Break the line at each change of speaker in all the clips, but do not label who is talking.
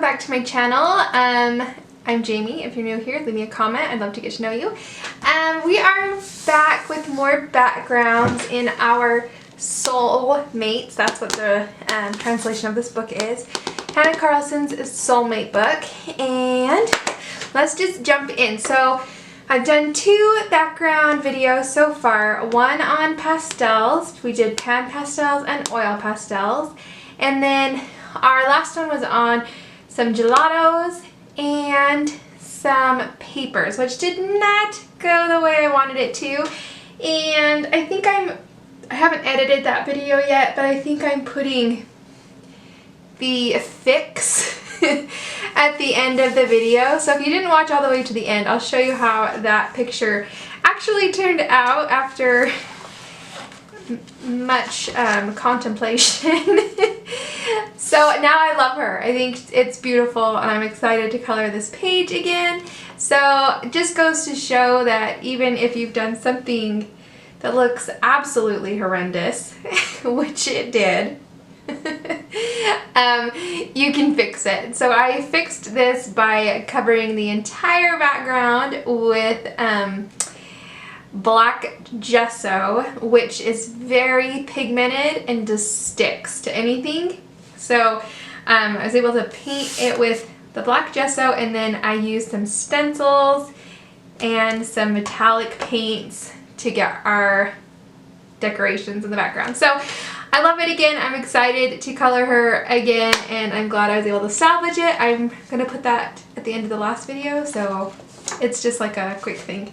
back to my channel. I'm Jamie. If you're new here, leave me a comment. I'd love to get to know you. We are back with more backgrounds in our Soulmates. That's what the translation of this book is. Hannah Carlson's Soulmate book. And let's just jump in. So I've done 2 background videos so far. One on pastels. We did pan pastels and oil pastels. And then our last one was on some gelatos and some papers, which did not go the way I wanted it to. And I think I haven't edited that video yet, but I think I'm putting the fix at the end of the video. So if you didn't watch all the way to the end, I'll show you how that picture actually turned out after much contemplation. So now I love her. I think it's beautiful and I'm excited to color this page again. So it just goes to show that even if you've done something that looks absolutely horrendous, which it did, you can fix it. So I fixed this by covering the entire background with black gesso, which is very pigmented and just sticks to anything. So I was able to paint it with the black gesso, and then I used some stencils and some metallic paints to get our decorations in the background. So I love it again. I'm excited to color her again, and I'm glad I was able to salvage it. I'm gonna put that at the end of the last video, so it's just like a quick thing.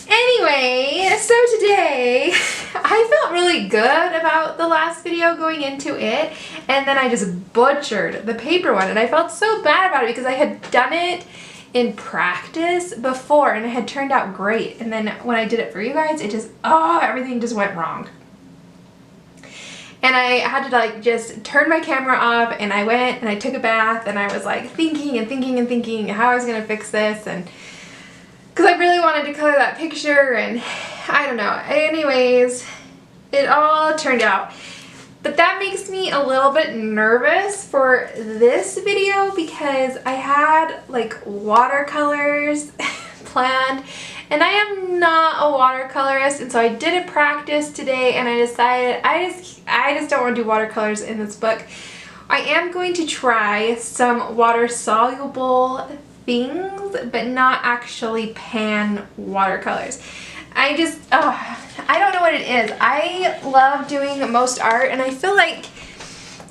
Anyway, so today I felt really good about the last video going into it, and then I just butchered the paper one, and I felt so bad about it because I had done it in practice before and it had turned out great, and then when I did it for you guys, it just, everything just went wrong. And I had to like just turn my camera off, and I went and I took a bath, and I was like thinking and thinking and thinking how I was gonna fix this, and because I really wanted to color that picture, and I don't know. Anyways, it all turned out. But that makes me a little bit nervous for this video because I had like watercolors planned, and I am not a watercolorist, and so I did a practice today, and I decided I just don't want to do watercolors in this book. I am going to try some water soluble things, but not actually pan watercolors. I just, I don't know what it is. I love doing most art, and I feel like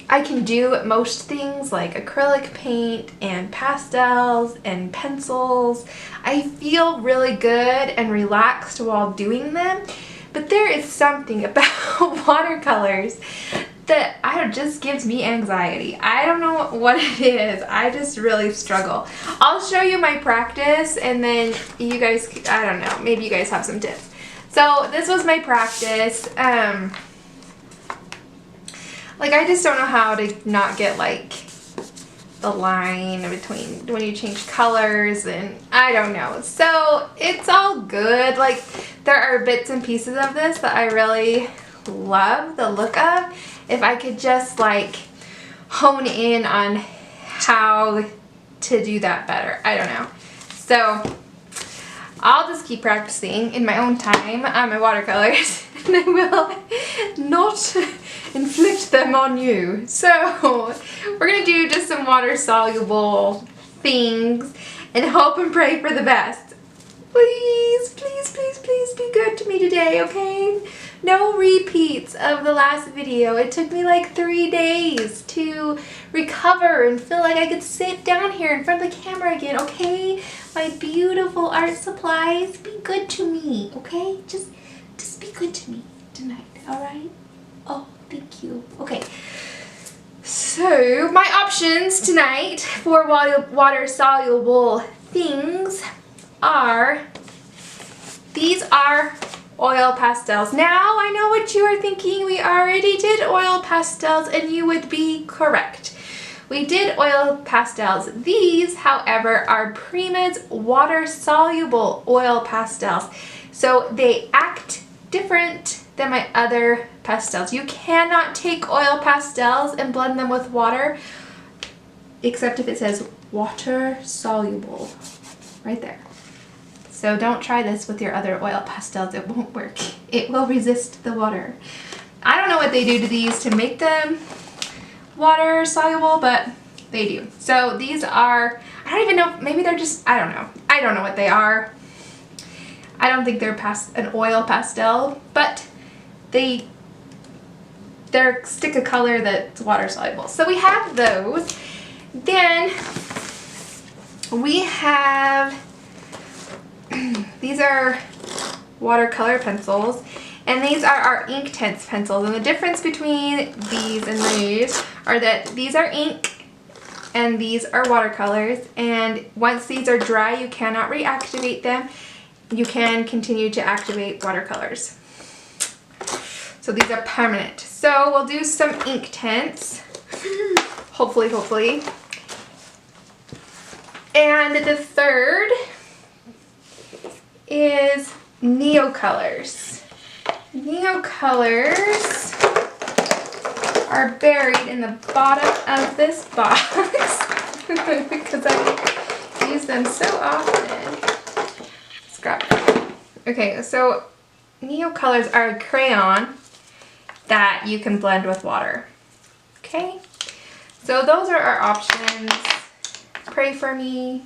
I can do most things like acrylic paint and pastels and pencils. I feel really good and relaxed while doing them, but there is something about watercolors that just gives me anxiety. I don't know what it is. I just really struggle. I'll show you my practice, and then you guys, I don't know, maybe you guys have some tips. So this was my practice. Like, I just don't know how to not get like the line between when you change colors, and I don't know. So it's all good. Like, there are bits and pieces of this that I really love the look of. If I could just like hone in on how to do that better. I don't know. So I'll just keep practicing in my own time on my watercolors, and I will not inflict them on you. So we're gonna do just some water soluble things and hope and pray for the best. Please, please, please, please be good to me today, okay? No repeats of the last video. It took me like 3 days to recover and feel like I could sit down here in front of the camera again, okay? My beautiful art supplies, be good to me, okay? Just be good to me tonight, alright? Oh, thank you. Okay. So, my options tonight for water-soluble things are, these are oil pastels. Now, I know what you are thinking. We already did oil pastels, and you would be correct. We did oil pastels. These, however, are Prima's water-soluble oil pastels. So they act different than my other pastels. You cannot take oil pastels and blend them with water. except if it says water soluble right there. So don't try this with your other oil pastels, it won't work. It will resist the water. I don't know what they do to these to make them water soluble, but they do. So these are, I don't even know, maybe they're just, I don't know. I don't know what they are. I don't think they're an oil pastel, but they're a stick of color that's water soluble. So we have those. Then we have, these are watercolor pencils, and these are our Inktense pencils. And the difference between these and these are that these are ink and these are watercolors. And once these are dry, you cannot reactivate them. You can continue to activate watercolors. So these are permanent. So we'll do some Inktense, hopefully. And the third is Neocolors. Neocolors are buried in the bottom of this box because I use them so often. Scrap. Okay, so Neocolors are a crayon that you can blend with water. Okay, so those are our options. Pray for me.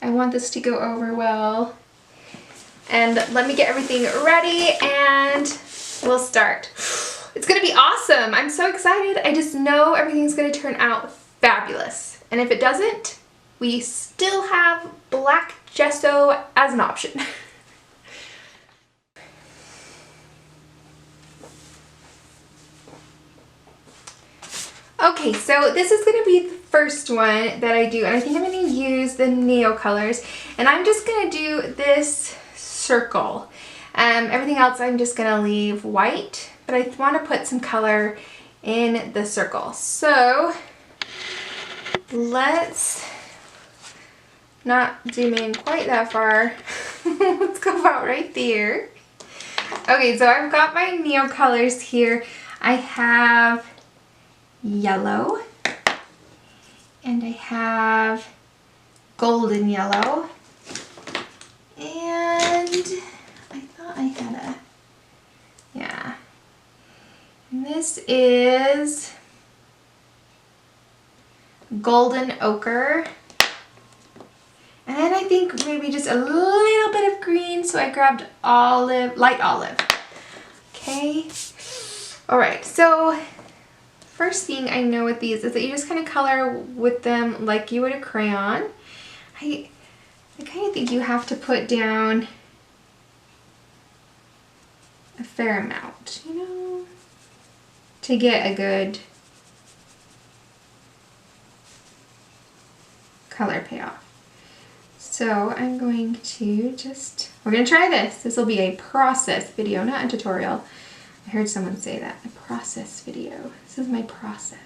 I want this to go over well. And let me get everything ready and we'll start. It's gonna be awesome. I'm so excited. I just know everything's gonna turn out fabulous. And if it doesn't, we still have black gesso as an option. Okay, so this is going to be the first one that I do, and I think I'm going to use the Neocolors, and I'm just going to do this circle. Everything else I'm just going to leave white, but I want to put some color in the circle. So let's not zoom in quite that far. Let's go about right there. Okay, so I've got my Neocolors here. I have yellow, and I have golden yellow, and I thought I had a, yeah, and this is golden ochre, and then I think maybe just a little bit of green, so I grabbed olive, light olive. Okay, all right, so first thing I know with these is that you just kind of color with them like you would a crayon. I kind of think you have to put down a fair amount, you know, to get a good color payoff. So I'm going to we're going to try this. This will be a process video, not a tutorial. I heard someone say that, a process video. This is my process.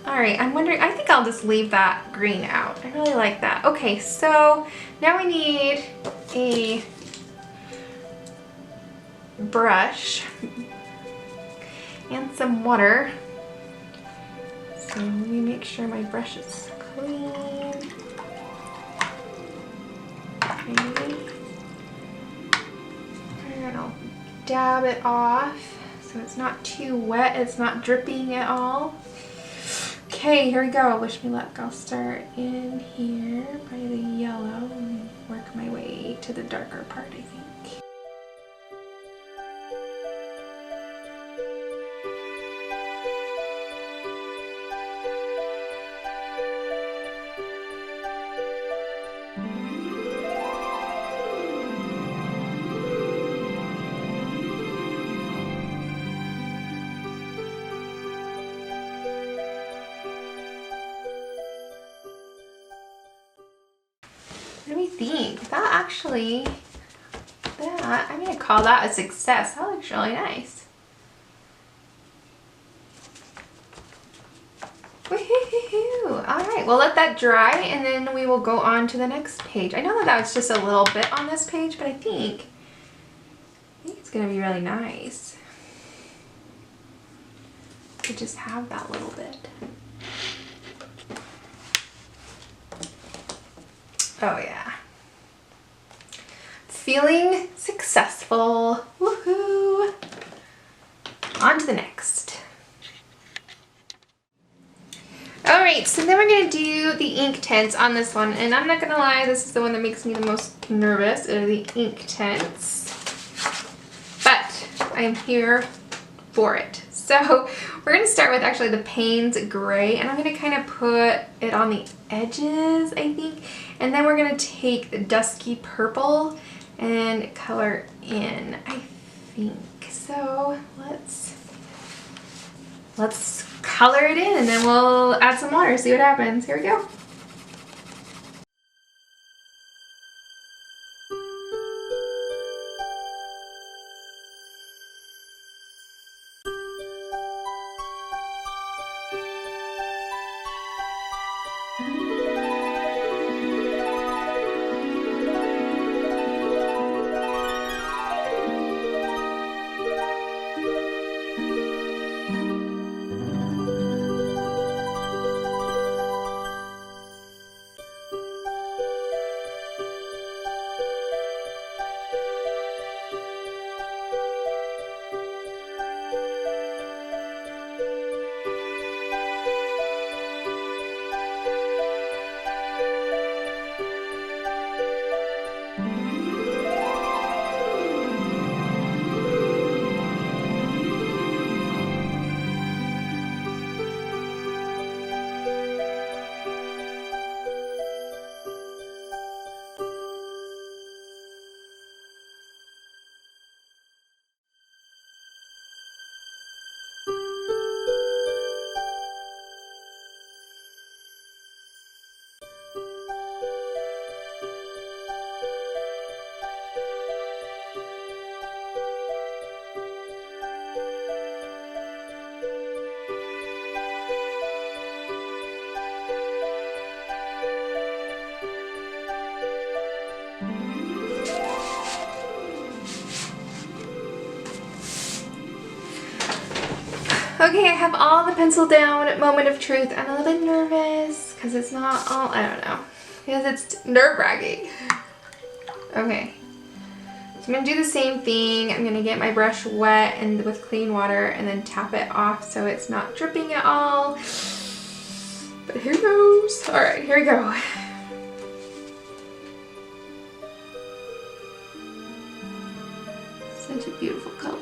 Alright, I'm wondering, I think I'll just leave that green out. I really like that. Okay, so now we need a brush and some water. So let me make sure my brush is clean. Okay. And I'll dab it off so it's not too wet, it's not dripping at all. Okay, here we go. Wish me luck. I'll start in here by the yellow and work my way to the darker part, I think. think I'm gonna call that a success. That looks really nice. Woohoo! All right, we'll let that dry and then we will go on to the next page. I know that was just a little bit on this page, but I think it's gonna be really nice to just have that little bit. Oh yeah. Feeling successful. Woohoo! On to the next. Alright, so then we're going to do the ink tints on this one. And I'm not going to lie, this is the one that makes me the most nervous, are the ink tints. But I am here for it. So we're going to start with actually the Payne's Gray. And I'm going to kind of put it on the edges, I think. And then we're going to take the Dusky Purple and color in, I think. So let's color it in and then we'll add some water, see what happens. Here we go. Okay, I have all the pencil down. Moment of truth. I'm a little bit nervous because it's not all, I don't know, because it's nerve-wracking. Okay, so I'm going to do the same thing. I'm going to get my brush wet and with clean water and then tap it off so it's not dripping at all. But who knows? Alright, here we go. Such a beautiful color.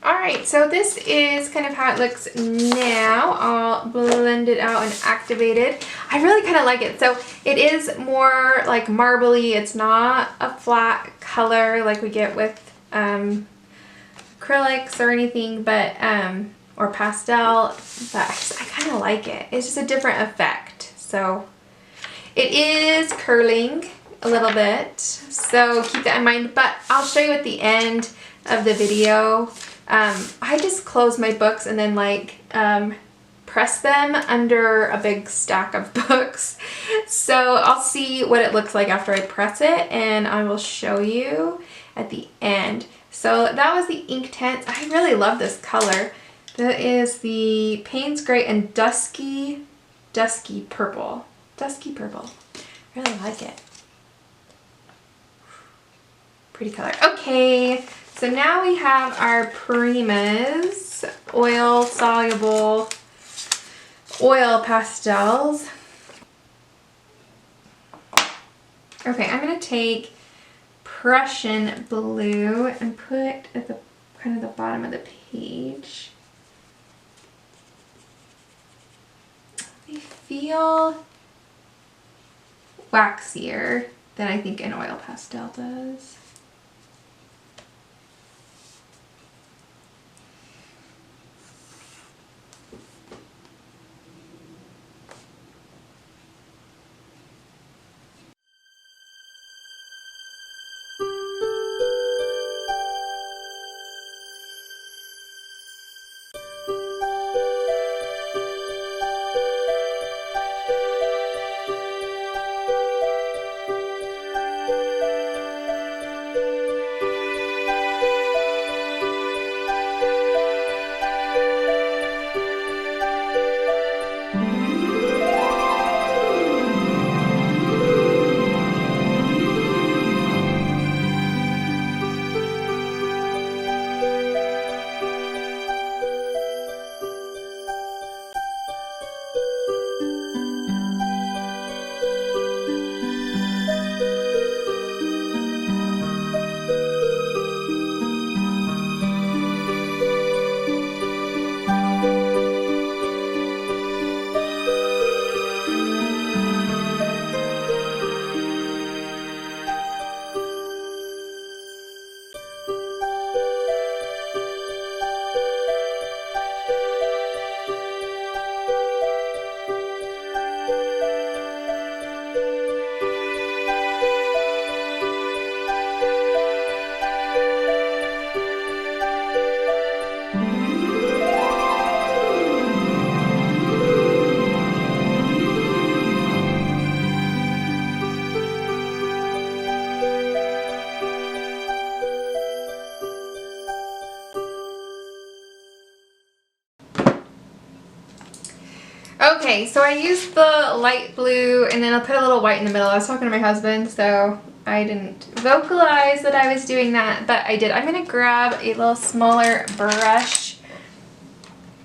Alright, so this is kind of how it looks now, all blended out and activated. I really kind of like it. So it is more like marbly. It's not a flat color like we get with acrylics or anything, but or pastel, but I kind of like it. It's just a different effect. So it is curling a little bit, so keep that in mind, but I'll show you at the end of the video. I just close my books and then like press them under a big stack of books. So I'll see what it looks like after I press it, and I will show you at the end. So that was the Inktense. I really love this color. That is the Payne's Gray and Dusky Purple. Dusky Purple. I really like it. Pretty color. Okay, so now we have our Prima's oil soluble oil pastels. Okay, I'm gonna take Prussian blue and put at the kind of the bottom of the page. They feel waxier than I think an oil pastel does. Okay, so I used the light blue and then I'll put a little white in the middle. I was talking to my husband, so I didn't vocalize that I was doing that, but I did. I'm gonna grab a little smaller brush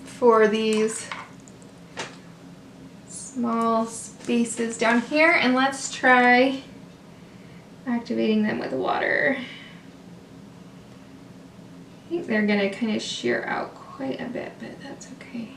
for these small spaces down here, and let's try activating them with water. I think they're gonna kind of shear out quite a bit, but that's okay.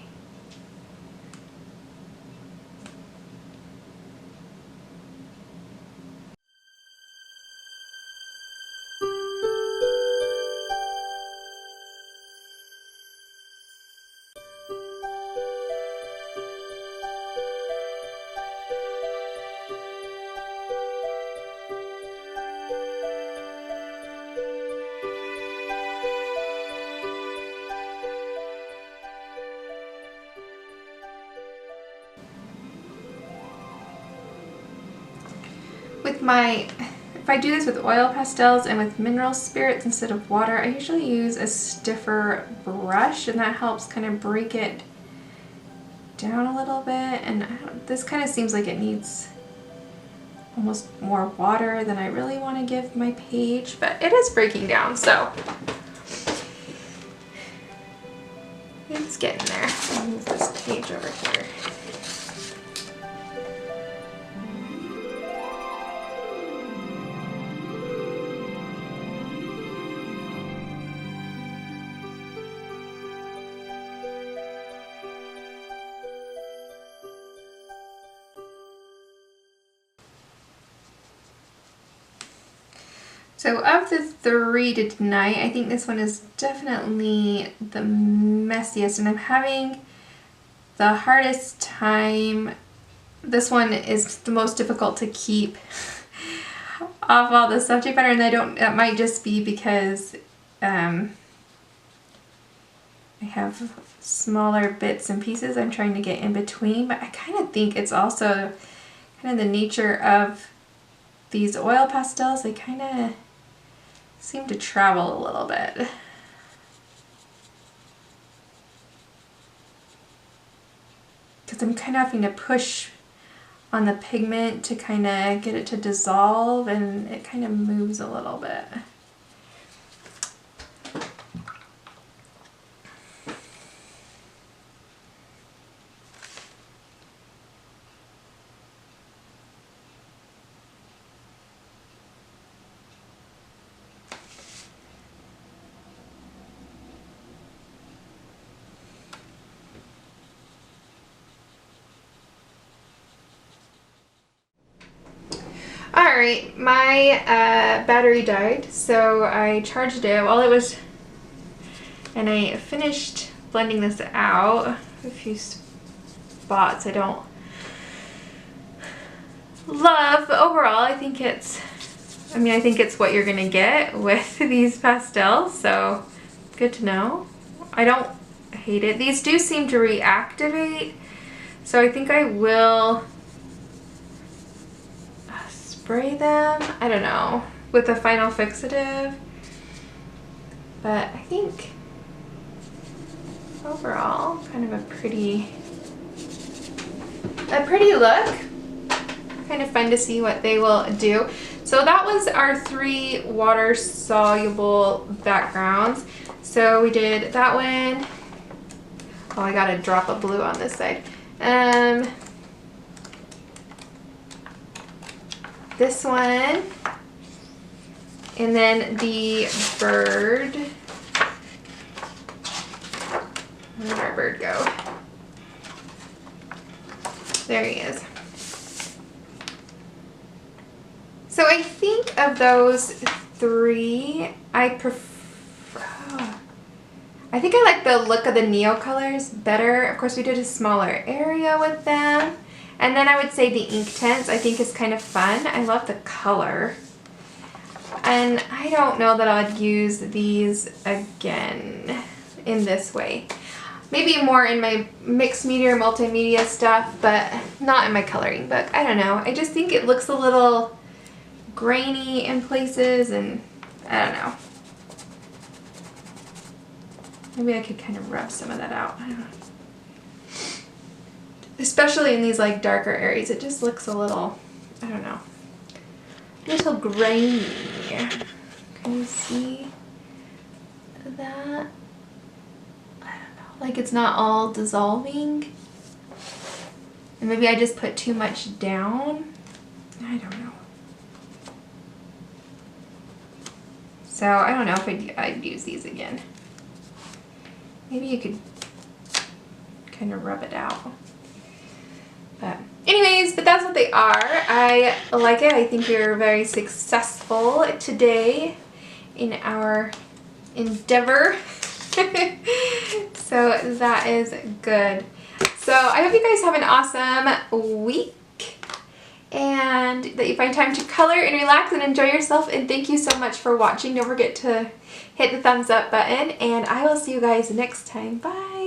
With if I do this with oil pastels and with mineral spirits instead of water, I usually use a stiffer brush, and that helps kind of break it down a little bit. And this kind of seems like it needs almost more water than I really want to give my page, but it is breaking down, so it's getting there. I'll move this page over here. So of the 3 tonight, I think this one is definitely the messiest, and I'm having the hardest time. This one is the most difficult to keep off all the subject matter, and that might just be because I have smaller bits and pieces I'm trying to get in between, but I kind of think it's also kind of the nature of these oil pastels. They kind of seem to travel a little bit. Because I'm kind of having to push on the pigment to kind of get it to dissolve, and it kind of moves a little bit. Alright, my battery died, so I charged it while it was, and I finished blending this out. A few spots I don't love, but overall I think it's what you're gonna get with these pastels, so good to know. I don't hate it. These do seem to reactivate, so I think I will spray them, I don't know, with a final fixative, but I think overall kind of a pretty look. Kind of fun to see what they will do. So that was our 3 water soluble backgrounds. So we did that one. Oh, I got a drop of blue on this side. This one, and then the bird. Where did our bird go? There he is. So I think of those 3, I think I like the look of the Neo colors better. Of course, we did a smaller area with them. And then I would say the ink tints I think is kind of fun. I love the color. And I don't know that I'd use these again in this way. Maybe more in my mixed media or multimedia stuff, but not in my coloring book. I don't know. I just think it looks a little grainy in places, and I don't know. Maybe I could kind of rub some of that out. I don't know. Especially in these like darker areas, it just looks a little, I don't know, a little grainy. Can you see that? I don't know, like it's not all dissolving. And maybe I just put too much down. I don't know. So I don't know if I'd use these again. Maybe you could kind of rub it out. But anyways, but that's what they are. I like it. I think we're very successful today in our endeavor. So that is good. So I hope you guys have an awesome week, and that you find time to color and relax and enjoy yourself. And thank you so much for watching. Don't forget to hit the thumbs up button, and I will see you guys next time. Bye.